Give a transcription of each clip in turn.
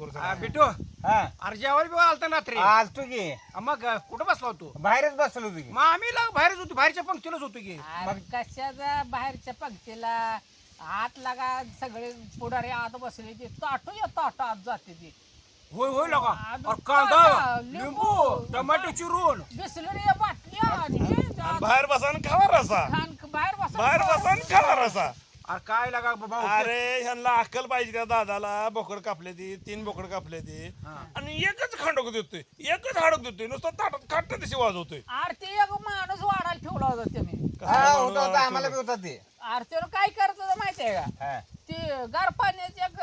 करू बिटू हा अरे जेवायला बिवा आलता ना रात्री आलतो की मग कुठं बसला होतो बाहेरच बसलो होतो की मग आम्ही बाहेरच होतो बाहेरच्या पंक्तीलाच होतो की अरे कशाचा बाहेरच्या पंक्तीला आत लागा सगळे पुढारी आत बसले ते ताटो आत जाते ती होय होय लगा अरे अरे कांदा कांदा, लिंबू लिंबू, टमाटो चिरून बिसलरी बाटल्या आणि हे आणि बाहेर बसा आणि खावा रसा बाहेर बसा बाहेर बसा आणि खावा रसा अरे काय लागा बाबा अरे ह्यांना अक्कल पाहिजे त्या दादाला बोकड कापले ती 3 बोकड कापले ती आणि एकच खांडक देतोय एकच हाडक देतोय नुसतं ताटात खाट दिशी वाजवतोय आरती एक माणूस वाढायला ठेवला होता त्याने हा होता होता आम्हाला बी होता ते आरतीवर काय करत होतं माहितीये का हा ते गार पाण्याचे एक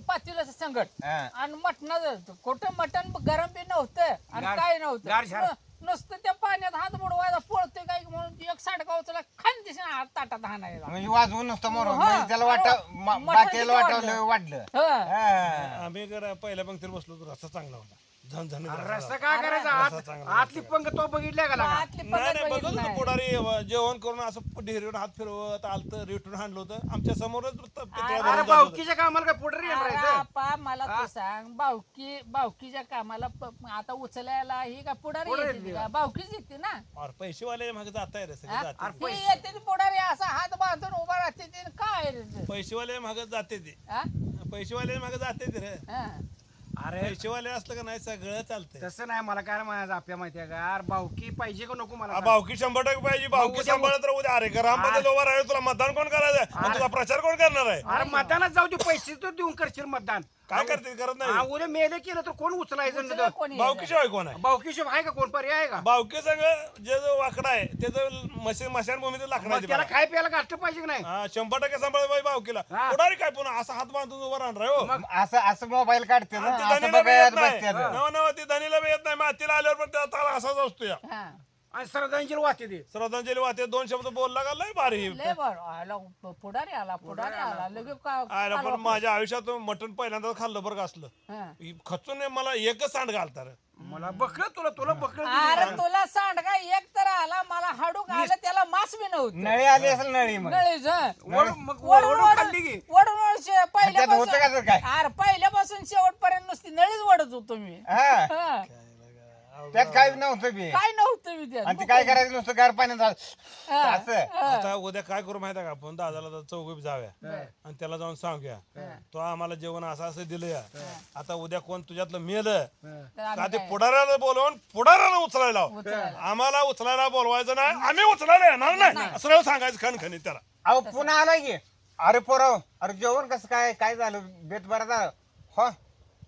पातेलं संगट हा आणि मटणाचं कुठं मटण गरम बी नव्हतं आणि गार- काय गार नव्हतं झालं. नुसतं त्या पाण्यात हात बुडवायला पळतोय काय म्हणून ती एक साडका उचला खान दिसे हात ताटात हाणायला म्हणजे वाजवून नुसतं मोर हा. म्हणजे त्याला मटण बाकीला वाढलं. वाटलं हं. हा. आम्ही जर पहिल्या पंक्तीवर बसलो तर रस्ता चांगला होता झणझणीत अरे रस्सा रस्ता काय करायचा रस्सा चांगला आतली पंग तो बघितल्या का लागा आतली नाही पद्धत नाही बघितली बघत होतो नाही. पुढारी जेवण करून असं ढेरीवर हात फिरवत आलतं रिटून हाणलं होतं आमच्या समोरच पितळ्या अरे भरून अरे जात होतं. बावकीच्या कामाला काय पुढे येणार अरे आहे आपा मला तू सांग बावकीच्या कामाला आता उचलायला ही का पुढारी पुढारी येते ती येते का बावकीच येते ना अरे पैसेवाले मागे जात आहे रे सगळे हा? जाते ती येते ती पुढारी असा हात बांधून उभा राहते ती काय रे ते? पैसेवाले मागे जाते ते हा? पैसेवाले मागे जाते ते रे हा. अरे पैसेवाले असलं का नाही सगळं चालतंय तसं नाही मला काय म्हणायचं आपल्या माहितीये का अरे बावकी पाहिजे का नको मला सांग? भावकी 100% पाहिजे भावकी उद्या- सांभाळ तर उद्या अरे ग्रामपंचायत उभा राहील तुला मतदान कोण करायचं आणि तुझा प्रचार कोण करणार आहे अरे मतदानात जाऊ दे पैसे तर देऊन करशील मतदान काय करते करत हा, नाही उद्या मेले केलं तर कोण उचलायचं उचला कोणी भावकी शिवाय कोण आहे बावकीशिव आहे का कोण पर्याय आहे का भावकी संघ जे जो वाकडा आहे त्याचं मशानभूमीचं लाकडं मग आहे ते त्याला बघा. खाय प्यायला घातलं पाहिजे की नाही हा 100% सांभाळ बाई भावकीला हा. पुढारी काय पुन्हा असा हात बांधून उभा राहणार आहे हो असं असं मोबाईल काढते ना आणि ते असं धनीला बी बघायला येत नाही बसते नवा नवा ती धनीला बी येत नाही मातीला आल्यावर पण त्याला असाच असतो या हा. आणि श्रद्धांजली वाहते ते श्रद्धांजली वाहते 2 शब्द बोलला का लय भारी लय बरं आला पुढारी आला लगेच आयला पण माझ्या आयुष्यात मटण पहिल्यांदा खाल्लं बरं का असलं हा. खचून मला एकच सांड घालता रे मला बकळ तुला बकळ अरे तुला सांडगा एक तर आला मला हाडूक आलं त्याला मास बी नव्हतं नळी आली असेल नळी मग नळीच, हं. मग वडून वडून खाल्ली की वडून त्यात होतं का तर काय? अरे पहिल्यापासून शेवटपर्यंत नुसती नळीच वडत होतो मी हा हं. त्यात काही नव्हतं बी काय नव्हतं मी त्यात आणि ते काय करायचं नुसतं गार पाण्यात हं. असं आता उद्या काय करू माहिती आहे का आपण दादाला चौघी जाऊया आणि त्याला जाऊन सांगूया तो आम्हाला जेवण असं असं दिलं या आता उद्या कोण तुझ्यातलं मेलं तर का आम्ही ते काय? पुढाऱ्याला बोलवून पुढाऱ्याला उचलायला लाव. उचलायला. आम्हाला उचलायला बोलवायचं नाही आम्ही उचलायला येणार नाही असं नाही सांगायचं खणखणीत त्याला अहो पुन्हा आलाय की अरे पोराव अरे जेवण कसं काय काय झालं बेत बरं झालं हो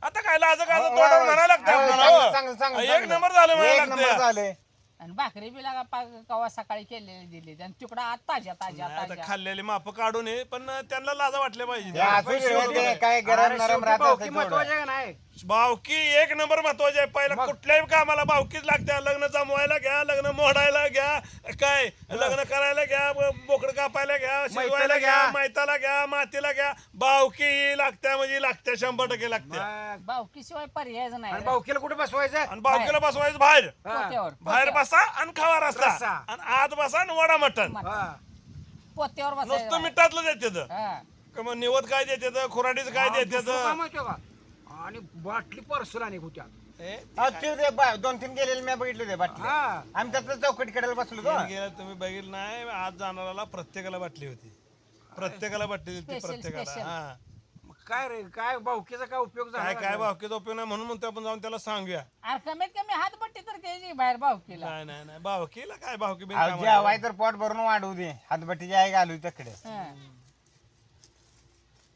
आता काय लाज काय हो, तोंडावर हो, म्हणायला लागतं हो, आपल्याला, चांगलं, हो. चांगलं, एक चांगलं. नंबर झालं एक म्हणायला नंबर लागतं झाले आणि भाकरी बी लागा कवा सकाळी केलेली दिली आणि तिकडं आज ताज्या ताज्या आता ताज्या खाल्लेली माप काढू नये पण त्यांना लाजा वाटले पाहिजे हे असं शिवाय ते काय गरम अरे नरम शेवटी राहत बावकी असेल महत्वाची तेवढं. आहे का नाही भावकी एक नंबर महत्वाचे आहे पहिला मग? कुठल्याही कामाला भावकीच लागते लग्न जमवायला घ्या लग्न मोडायला घ्या काय लग्न करायला घ्या बोकड कापायला घ्या शिजवायला घ्या घ्या. मैताला घ्या मातीला घ्या भावकी लागत्या म्हणजे लागत्या 100% लागत्या मग, बावकीशिवाय पर्यायच नाही आणि रे. बावकीला कुठे बसवायचं आणि भावकीला बसवायचं बाहेर हा. पोत्यावर बाहेर बसा आणि खावा रस्ता रस्सा. आणि आत बसा आणि वडा मटण हा. पोत्यावर नुसतं बसायचं मिठातलं देते हा. मग निवत काय देते खुराडीचं काय दुसरं काय देते माहितीये का आणि बाटली पर्सल आणि होत्या अहो, ते 2-3 गेलेले मी बघितले ते बाटली हा आम्ही त्यातलं चौकटी कडेला बसलो तो गेला तुम्ही बघितलं नाही आज जाणाराला प्रत्येकाला बाटली होती प्रत्येकाला बाटली होती Special, प्रत्येकाला special. हा मग काय रे काय बावकीचा काय उपयोग झाला काय का? काय भावकीचा उपयोग नाही म्हणून म्हणतो आपण जाऊन त्याला सांगूया अरे कमीत कमी हातपट्टी तर द्यायची बाहेर बावकीला नाही नाही नाही भावकीला काय भावकी बिन अहो, कामाला. जेवाय तर पोट भरून वाढवू दे हातबट्टीची आई घालू तकडे हं.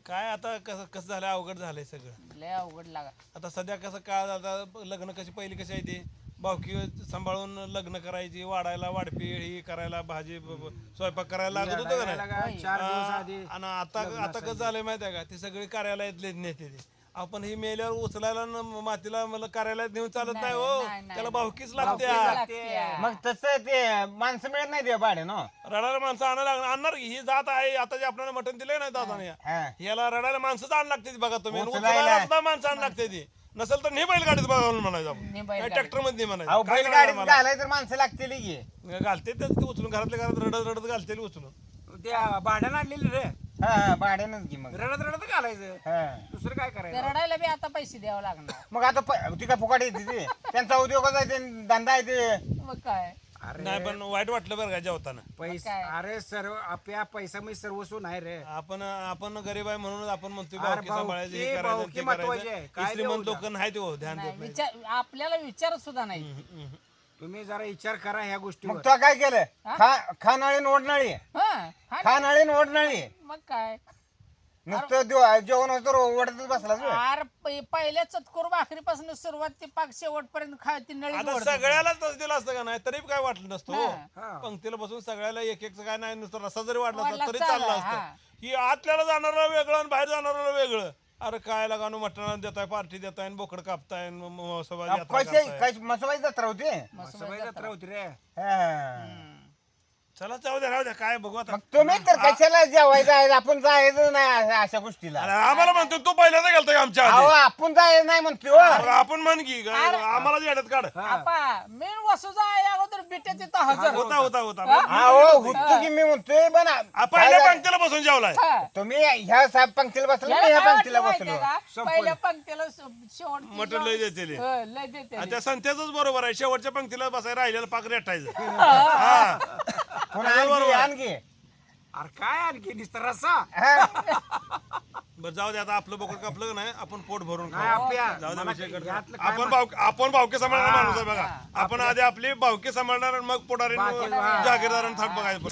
काय आता कसं कसं झालं अवघड झालंय सगळं लय अवघड लागा आता सध्या कसं काळ आता लग्न कशी पहिली कशी आहे ते भावकी सांभाळून लग्न करायची वाढायला वाढपीळ ही करायला भाजी स्वयंपाक करायला लागत होतं का लागायला नाही का 4 दिवस आधी आणि आता कसं झालंय माहिती आहे का ते सगळे कार्यालयातले नेते ते आपण ही मेल्यावर उचलायला न मातीला मला कार्यालयात नेऊन चालत नाही हो नाही, नाही, त्याला नाही. भावकीच भावकीच लागते लागते. मग तसं ते माणसं मिळत नाही ते भाडे नो रडायला माणसं आणायला आणणार की ही जात आहे आता जे आपल्याला मटण दिलंय ना दादाने हा याला रडायला माणसंच आण लागते ती बघा तुम्ही आणि उचलायला. उचलायला सुद्धा माणसं आण लागते ती नसेल तर नाही बैलगाडीत बघा म्हणायचं नाही आपण बैलगाडीत. ट्रॅक्टर मध्ये नाही अहो म्हणायचं काय बैलगाडीत करायचं घालाय तर माणसं लागतील की आम्हाला? घालते तेच ते उचलून घरातल्या घरात रडत रडत घालते उचलून त्या भाड्यानं आणलेली रे हा भाड्यानंच घे मग रडत रडत घालायचं हा दुसरं काय ते करायचं रडायला बी आता पैसे द्यावं लागणार मग आता ती काय फुकाट येते ते त्यांचा उद्योगच आहे ते धंदा आहे ते मग काय नाही पण वाईट वाटलं बरं का जेवताना पैसा काय? अरे सर्व आपल्या पैसा म्हणजे सर्वस्व नाही रे आपण गरीब आहे म्हणून आपण म्हणतोय अरे भावकी सांभाळायचं हे भावकी- करायचं भावकी ते महत्वाची आहे. करायचं काय श्रीमंत देऊ लोक नाही ते हो ध्यान नाही, देत नाही विचार आपल्याला विचारत सुद्धा नाही तुम्ही जरा विचार करा ह्या मग गोष्टीवर तो काय केलं हा? खानाळी ओढणाळी हा हा खानाळी ओढणाळी मग काय नुसतं जेवण होतं ओढतच बसला तू. आर पहिल्या चतकोर भाकरीपासून सुरुवात ते पाक शेवटपर्यंत खाय ती नळी आता सगळ्यालाच तसं दिलं असतं का नाही तरी काय वाटलं नसतं हो हा. पंक्तीला बसून सगळ्याला एक एक काय नाही नुसतं रसा जरी वाटला वाढला असता तरी चालला, चाललं हा. असतं ही आतल्याला जाणारा वेगळं आणि बाहेर जाणारा वेगळं अरे काय लगानो मटण देताय पार्टी देताय बोकड कापताय पैसे मसवाई जत्रा होती सवय जत्रा होती रे हा. चला जाऊ द्या राहू द्या काय बघू आता मग तुम्ही तर कशाला जेवायचं आहे आपण जायचं नाही अशा गोष्टीला अरे आम्हाला म्हणतो तू पहिल्यांदा गेलता का आमच्या अहो आधी आपण जायचं नाही म्हणतो अरे आपण म्हण की काय आम्हाला येड्यात काढ आपा मेन वसूचा अगोदर बिटे तिथं हजर होता होता होता अहो होतो की मी म्हणतोय पण पहिल्या पंक्तीला बसून जेवलाय हा. तुम्ही ह्या साहेब पंक्तीला बसला याला मी ह्या काय पंक्तीला वाटलं बसलो माहितीये का? पहिल्या पंक्तीला शेवट मटण लय देते लय देते आणि त्या संत्याच बरोबर आहे शेवटच्या पंक्तीला बसायला राहिलेलं पाक रेटायचं पुन्हा आणखी आणखी अरे काय आणखी नुसतं रस्सा हा. बरं जाऊ दे आता आपलं बोकड कापलं का नाही आपण पोट भरून नाही खाऊ. आपल्या जाऊ दे मला विषय करतो. यातलं काय आपण भावके सांभाळणार माणूस आहे बघा हा. आपण आधी आपली भावके सांभाळणार आणि मग पोटारी बाकी- जागीरदार थाट बघायचं